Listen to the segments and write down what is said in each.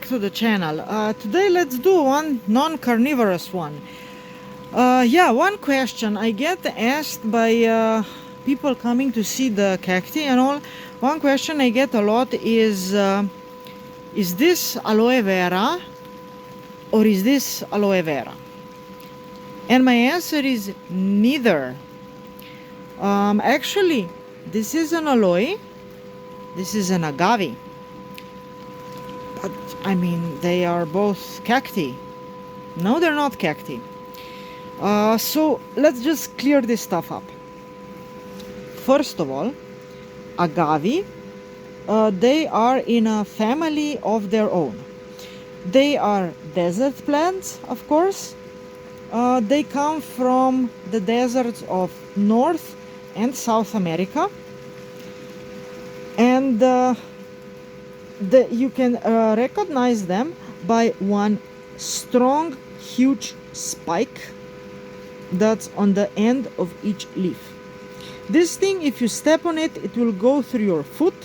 to the channel. Today let's do one non-carnivorous one. Yeah, one question I get asked by people coming to see the cacti and all. One question I get a lot is this aloe vera or is this aloe vera? And my answer is neither. Actually, this is an aloe, this is an agave. But I mean, they are both cacti. No, they're not cacti. So let's just clear this stuff up. First of all, agave, they are in a family of their own. They are desert plants, of course. They come from the deserts of North and South America. And you can recognize them by one strong, huge spike that's on the end of each leaf. This thing, if you step on it, it will go through your foot.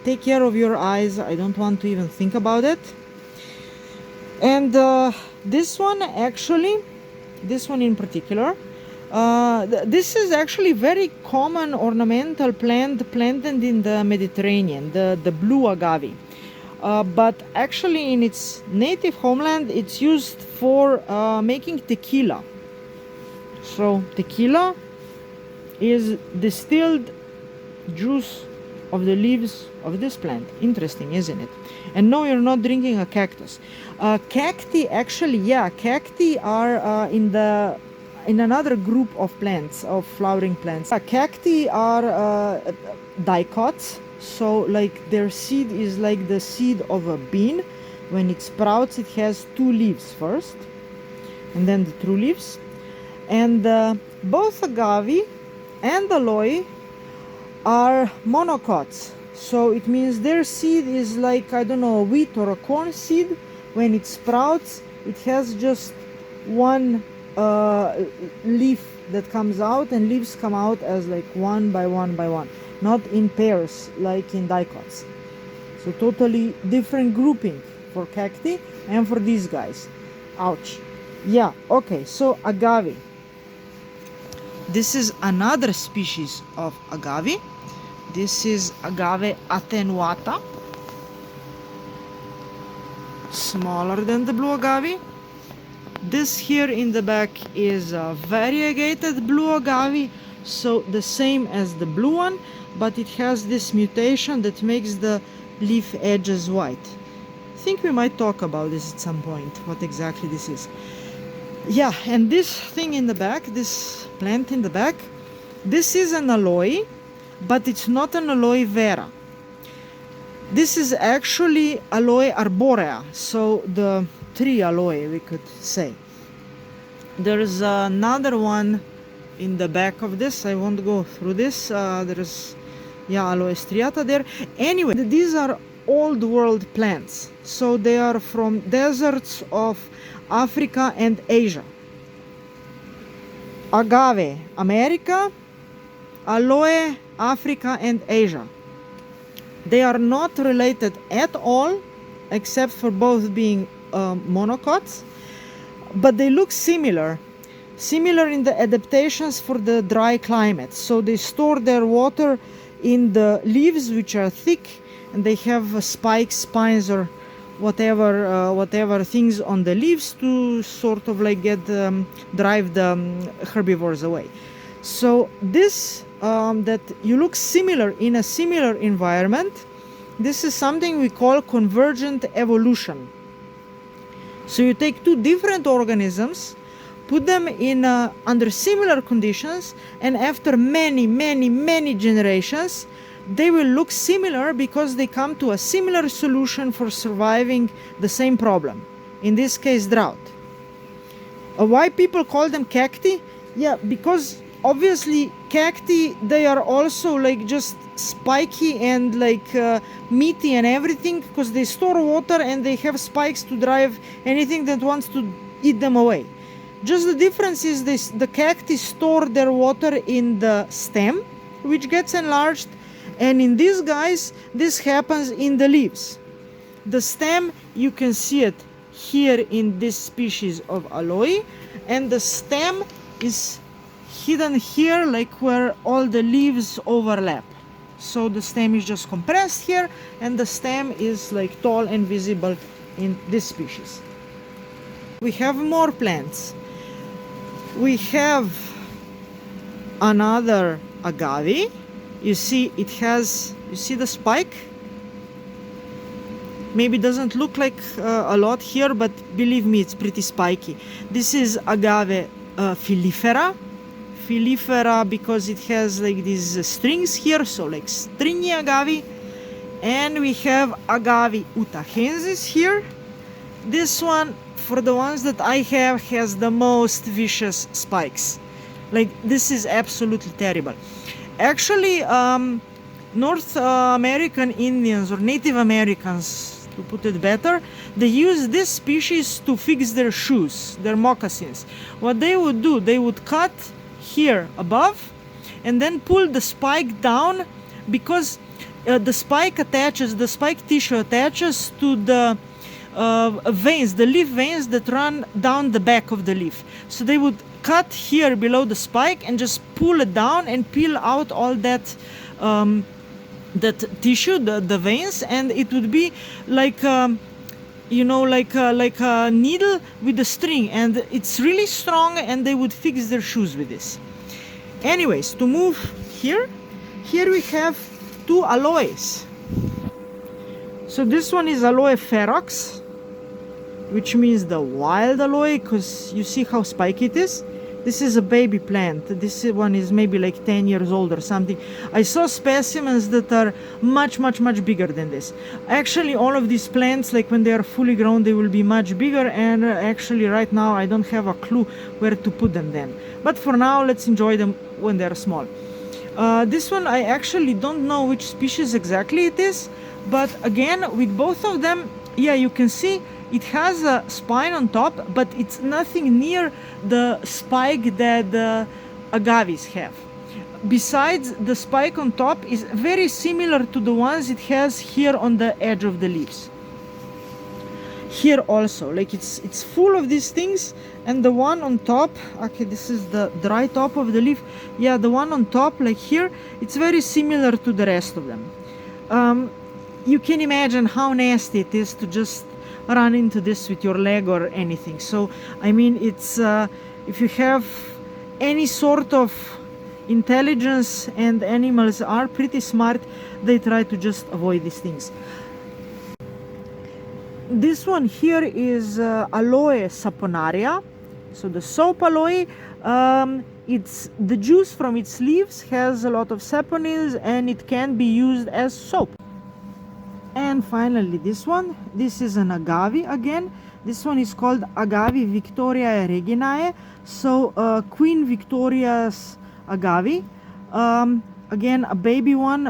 Take care of your eyes. I don't want to even think about it. And this one actually, this one in particular, this is actually very common ornamental plant planted in the Mediterranean, the blue agave. But actually in its native homeland, it's used for making tequila. So tequila is distilled juice of the leaves of this plant. Interesting, isn't it? And no, you're not drinking a cactus. Cacti, actually, yeah, cacti are in another group of plants, of flowering plants. Cacti are dicots, so like their seed is like the seed of a bean. When it sprouts, it has two leaves first, and then the true leaves. And both agave and aloe are monocots. So it means their seed is like, I don't know, a wheat or a corn seed. When it sprouts, it has just one leaf that comes out, and leaves come out as like one by one by one, not in pairs like in dicots. So totally different grouping for cacti and for these guys. Ouch. Yeah, okay, so agave. This is another species of agave. This is Agave attenuata, smaller than the blue agave. This here in the back is a variegated blue agave, so the same as the blue one, but it has this mutation that makes the leaf edges white. I think we might talk about this at some point, what exactly this is. Yeah, and this thing in the back, this plant in the back, this is an aloe, but it's not an aloe vera. This is actually aloe arborea, so the tree aloe, we could say. There's another one in the back of this. I won't go through this. There's, yeah, aloe striata there. Anyway, these are old world plants, so they are from deserts of Africa and Asia. Agave, America. Aloe, Africa and Asia. They are not related at all, except for both being monocots, but they look similar in the adaptations for the dry climate. So they store their water in the leaves, which are thick, and they have spikes, spines, or whatever things on the leaves to sort of like drive the herbivores away. So this that you look similar in a similar environment, this is something we call convergent evolution. So you take two different organisms, put them in under similar conditions, and after many generations, they will look similar because they come to a similar solution for surviving the same problem, in this case drought. Why people call them cacti? Yeah, because obviously cacti, they are also like just spiky and like meaty and everything, because they store water and they have spikes to drive anything that wants to eat them away. Just the difference is the cacti store their water in the stem, which gets enlarged, and in these guys this happens in the leaves. The stem, you can see it here in this species of Aloe, and the stem is hidden here, like where all the leaves overlap. So the stem is just compressed here, and the stem is like tall and visible in this species. We have more plants. We have another agave. You see it has, you see the spike? Maybe doesn't look like a lot here, but believe me, it's pretty spiky. This is agave filifera. Filifera because it has like these strings here, so like stringy agave. And we have agave utahensis here. This one, for the ones that I have, has the most vicious spikes. Like, this is absolutely terrible. Actually, North American Indians, or Native Americans, to put it better, they use this species to fix their shoes, their moccasins. What they would do, they would cut here above and then pull the spike down, because the spike tissue attaches to the veins, the leaf veins that run down the back of the leaf. So they would cut here below the spike and just pull it down and peel out all that that tissue, the veins, and it would be like you know, like a needle with a string, and it's really strong, and they would fix their shoes with this. Anyways, to move here we have two aloes. So this one is Aloe ferox, which means the wild aloe, because you see how spiky it is. This is a baby plant. This one is maybe like 10 years old or something. I saw specimens that are much bigger than this. Actually, all of these plants, like when they are fully grown, they will be much bigger, and actually right now I don't have a clue where to put them then. But for now, let's enjoy them when they're small. This one, I actually don't know which species exactly it is, but again, with both of them, yeah, you can see it has a spine on top, but it's nothing near the spike that the agaves have. Besides, the spike on top is very similar to the ones it has here on the edge of the leaves. Here also, like it's full of these things, and the one on top, okay, this is the dry top of the leaf. Yeah, the one on top, like here, it's very similar to the rest of them. You can imagine how nasty it is to just run into this with your leg or anything. So I mean, it's if you have any sort of intelligence, and animals are pretty smart, they try to just avoid these things. This one here is Aloe saponaria. So the soap aloe, it's the juice from its leaves has a lot of saponins, and it can be used as soap. And finally, this one, this is an agave again. This one is called Agave Victoriae Reginae, so Queen Victoria's agave. Again, a baby one.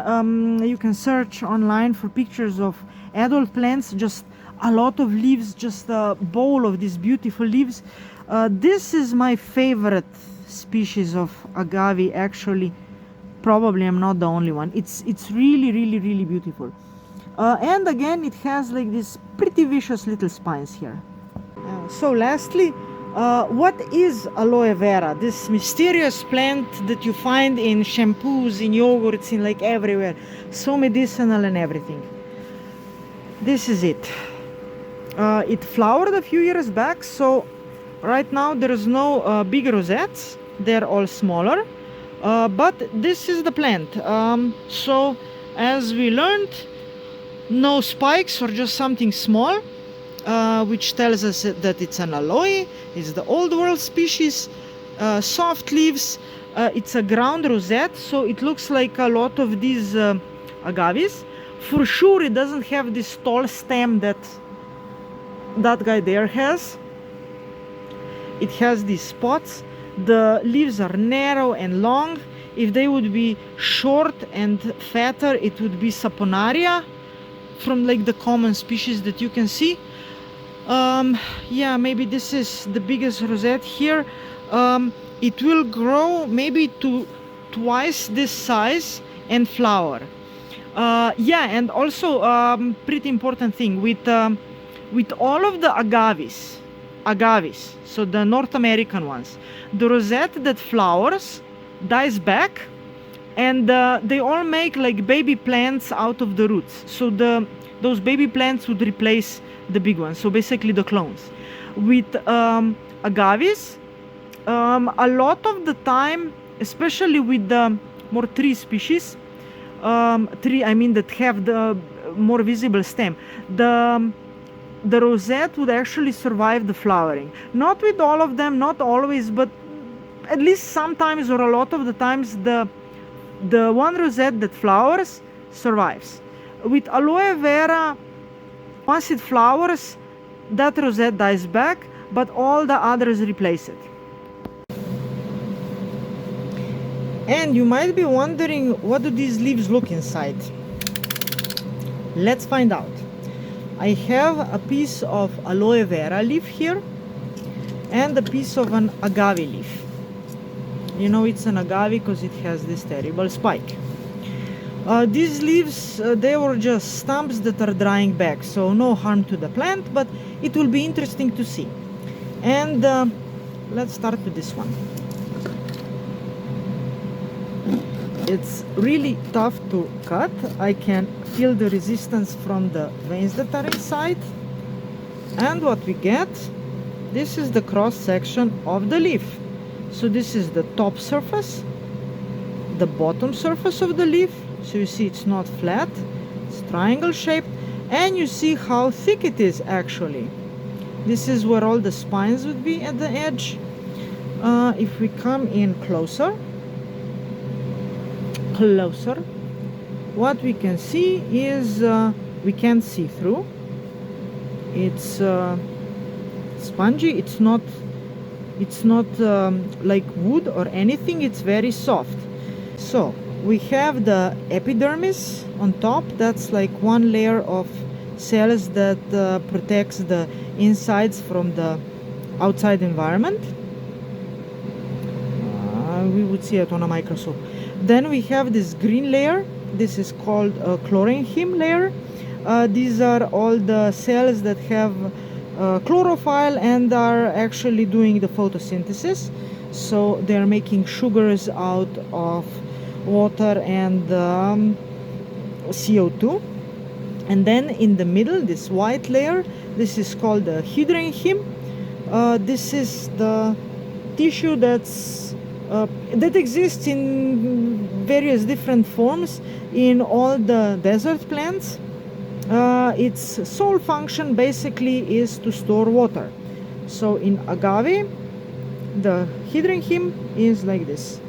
You can search online for pictures of adult plants, just a lot of leaves, just a bowl of these beautiful leaves. This is my favorite species of agave, actually. Probably I'm not the only one. It's really beautiful. And again, it has like these pretty vicious little spines here. So lastly, what is aloe vera? This mysterious plant that you find in shampoos, in yogurts, in like everywhere. So medicinal and everything. This is it. It flowered a few years back, so right now there is no big rosettes. They're all smaller. But this is the plant. So as we learned, no spikes or just something small, which tells us that it's an aloe. It's the old world species. Soft leaves. It's a ground rosette, so it looks like a lot of these agaves. For sure it doesn't have this tall stem that guy there has. It has these spots. The leaves are narrow and long. If they would be short and fatter, it would be saponaria, from like the common species that you can see. Yeah, maybe this is the biggest rosette here. It will grow maybe to twice this size and flower. Yeah, and also pretty important thing with all of the agaves, so the North American ones, the rosette that flowers dies back, and they all make like baby plants out of the roots. So those baby plants would replace the big ones. So basically the clones. With agaves, a lot of the time, especially with the more tree species, I mean that have the more visible stem, the rosette would actually survive the flowering. Not with all of them, not always, but at least sometimes or a lot of the times the one rosette that flowers survives. With aloe vera, once it flowers, that rosette dies back, but all the others replace it. And you might be wondering, what do these leaves look inside? Let's find out. I have a piece of aloe vera leaf here and a piece of an agave leaf. You know it's an agave because it has this terrible spike. These leaves, they were just stumps that are drying back, so no harm to the plant, but it will be interesting to see. And let's start with this one. It's really tough to cut. I can feel the resistance from the veins that are inside. And what we get, this is the cross section of the leaf. So this is the top surface, the bottom surface of the leaf. So you see it's not flat, it's triangle shaped, and you see how thick it is actually. This is where all the spines would be at the edge. If we come in closer, what we can see is we can't see through. It's spongy. It's not like wood or anything. It's very soft. So we have the epidermis on top. That's like one layer of cells that protects the insides from the outside environment. We would see it on a microscope. Then we have this green layer. This is called a chlorenhyme layer. These are all the cells that have chlorophyll and are actually doing the photosynthesis. So they're making sugars out of water and CO2. And then in the middle, this white layer, this is called the hydranhyme. This is the tissue that exists in various different forms in all the desert plants. Its sole function basically is to store water. So in agave, the hydranhyme is like this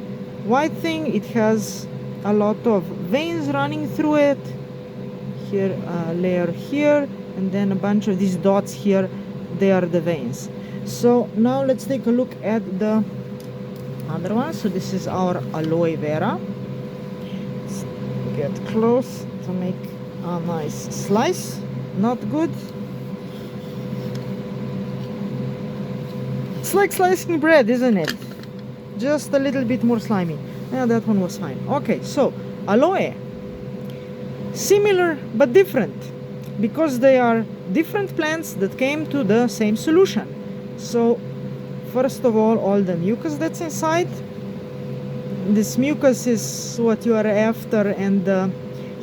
white thing. It has a lot of veins running through it. Here a layer here, and then a bunch of these dots here, they are the veins. So now let's take a look at the other one. So this is our aloe vera. Let's get close to make a nice slice. Not good. It's like slicing bread, isn't it? Just a little bit more slimy. Yeah, that one was fine. Okay, so aloe, similar but different, because they are different plants that came to the same solution. So first of all the mucus that's inside. This mucus is what you are after, and the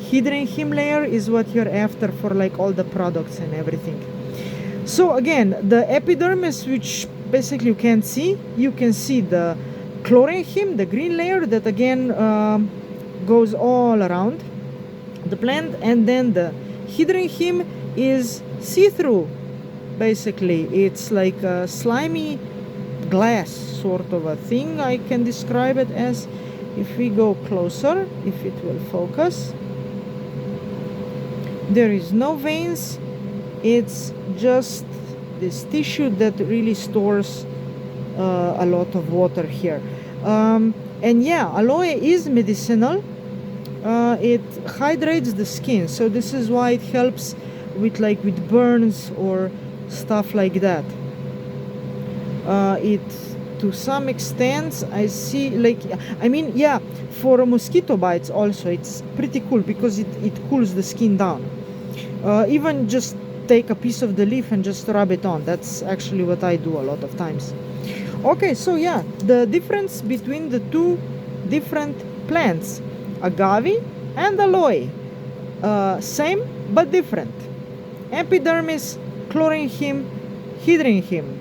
hydranhyme layer is what you're after for like all the products and everything. So again, the epidermis, which basically you can't see, you can see the chlorenhyme, the green layer that again goes all around the plant, and then the hydranhyme is see-through. Basically it's like a slimy glass sort of a thing, I can describe it as. If we go closer, if it will focus, there is no veins. It's just this tissue that really stores a lot of water here. And yeah, aloe is medicinal. It hydrates the skin, so this is why it helps with burns or stuff like that. It to some extent I see, like, I mean, yeah, for mosquito bites also it's pretty cool because it cools the skin down. Even just take a piece of the leaf and just rub it on. That's actually what I do a lot of times. Okay, so yeah, the difference between the two different plants, agave and aloe, same but different. Epidermis, chlorinhyme, hydrinhyme.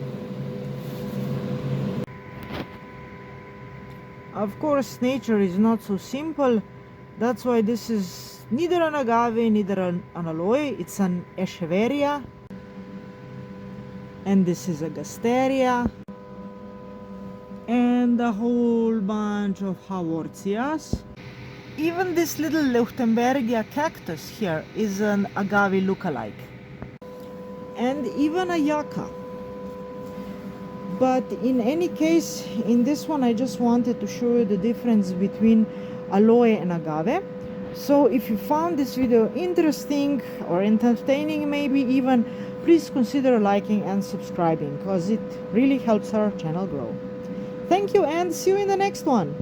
Of course, nature is not so simple. That's why this is neither an agave, neither an aloe. It's an echeveria. And this is a gasteria. And a whole bunch of haworthias. Even this little Leuchtenbergia cactus here is an agave lookalike. And even a yucca. But in any case, in this one I just wanted to show you the difference between aloe and agave. So if you found this video interesting or entertaining maybe even, please consider liking and subscribing because it really helps our channel grow. Thank you and see you in the next one.